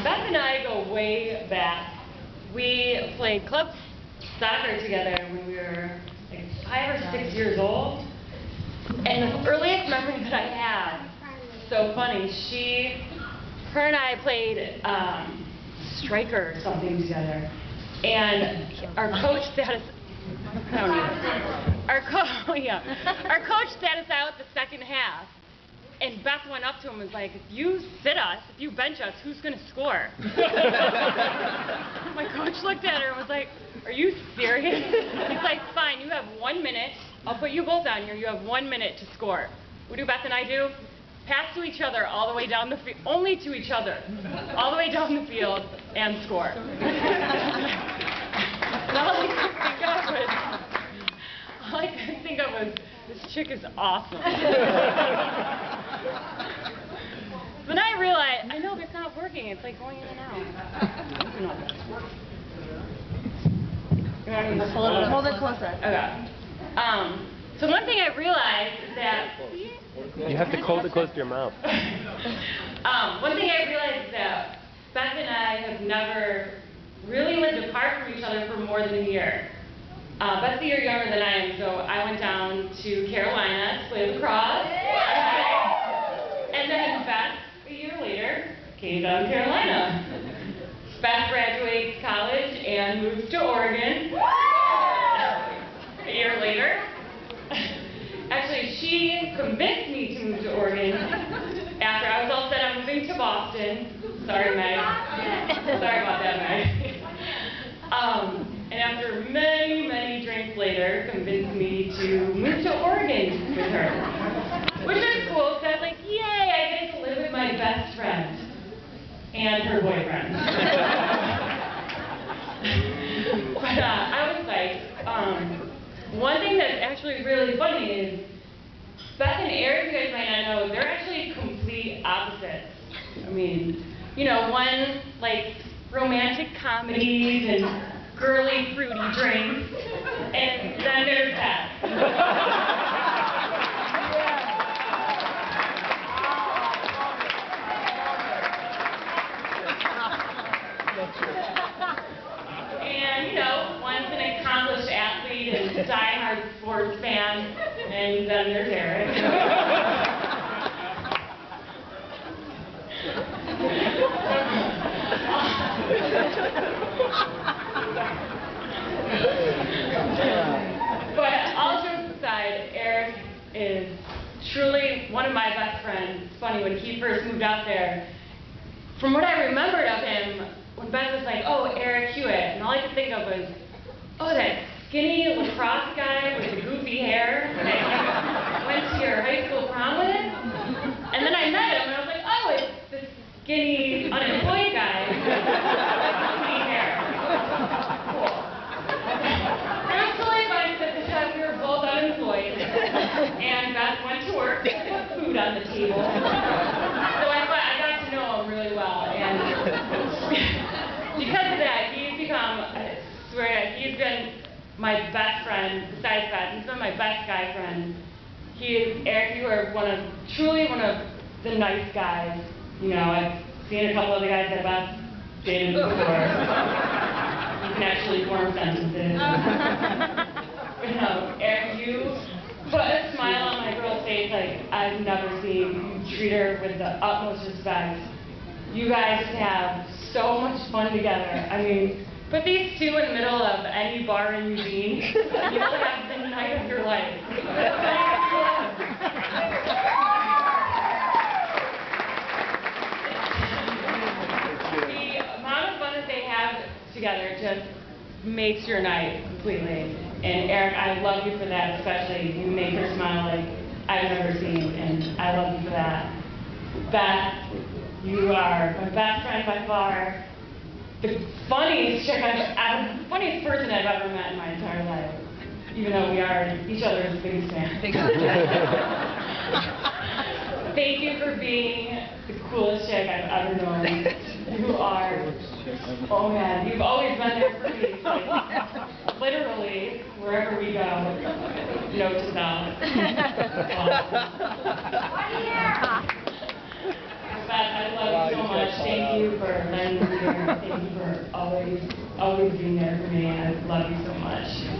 Beth and I go way back. We played club soccer together when we were like 5 or 6 years old. And the earliest memory that I have, so funny, her and I played striker or something together. And our coach sat us, our coach sat us out the second half. And Beth went up to him and was like, if you bench us, who's going to score? My coach looked at her and was like, are you serious? He's like, fine, you have 1 minute. I'll put you both down here. You have 1 minute to score. What do Beth and I do? Pass to each other all the way down the field, only to each other, all the way down the field and score. All I could think of was, this chick is awesome. Then I realized, I know it's not working. It's like going in and out. Hold it closer. Okay. So one thing I realized is that you have to hold it close to your mouth. One thing I realized is that Beth and I have never really lived apart from each other for more than a year. Beth's a year younger than I am, so I went down to Carolina to play lacrosse. And then Beth, a year later, came down to Carolina. Beth graduates college and moves to Oregon. A year later, actually, she convinced me to move to Oregon after I was all set on moving to Boston. Sorry, Meg. Sorry about that, Meg. And after many, many drinks later, convinced me to move to Oregon with her. Which is cool, because I was like, yay, I get to live with my best friend and her boyfriend. But I was like, one thing that's actually really funny is Beth and Erik, you guys might not know, they're actually complete opposites. I mean, you know, one like romantic comedies and girly fruity drinks, and then there's Beth. And, you know, one's an accomplished athlete and die-hard sports fan, and then there's Erik. But all jokes aside, Erik is truly one of my best friends. It's funny, when he first moved out there, from what I remembered of him, when Beth was like, oh, Erik Hewitt, and all I could think of was, oh, that skinny lacrosse guy with the goofy hair that you went to your high school prom with? And then I met him, and I was like, oh, it's this skinny, unemployed guy with goofy hair. Cool. And I was totally fine at the time we were both unemployed, and Beth went to work to put food on the table. So I got to know him really well, and because of that, he's become, I swear, he's been my best friend, besides Beth, he's been my best guy friend. Erik, you are truly one of the nice guys. You know, I've seen a couple other guys that Beth dated before. You can actually form sentences. But no, Erik, you put a smile on my girl's face like I've never seen. You treat her with the utmost respect. You guys have so much fun together. I mean, put these two in the middle of any bar in Eugene, you'll have the night of your life. The amount of fun that they have together just makes your night completely. And Erik, I love you for that, especially. You make her smile like I've never seen, and I love you for that. Beth, you are my best friend by far. The funniest funniest person I've ever met in my entire life. Even though we are each other's biggest fans. Thank you for being the coolest chick I've ever known. You are, oh man, you've always been there for me. Like, literally, wherever we go, note to self. Beth, I love you so much. Thank you for letting me be here. Thank you for always being there for me. I love you so much.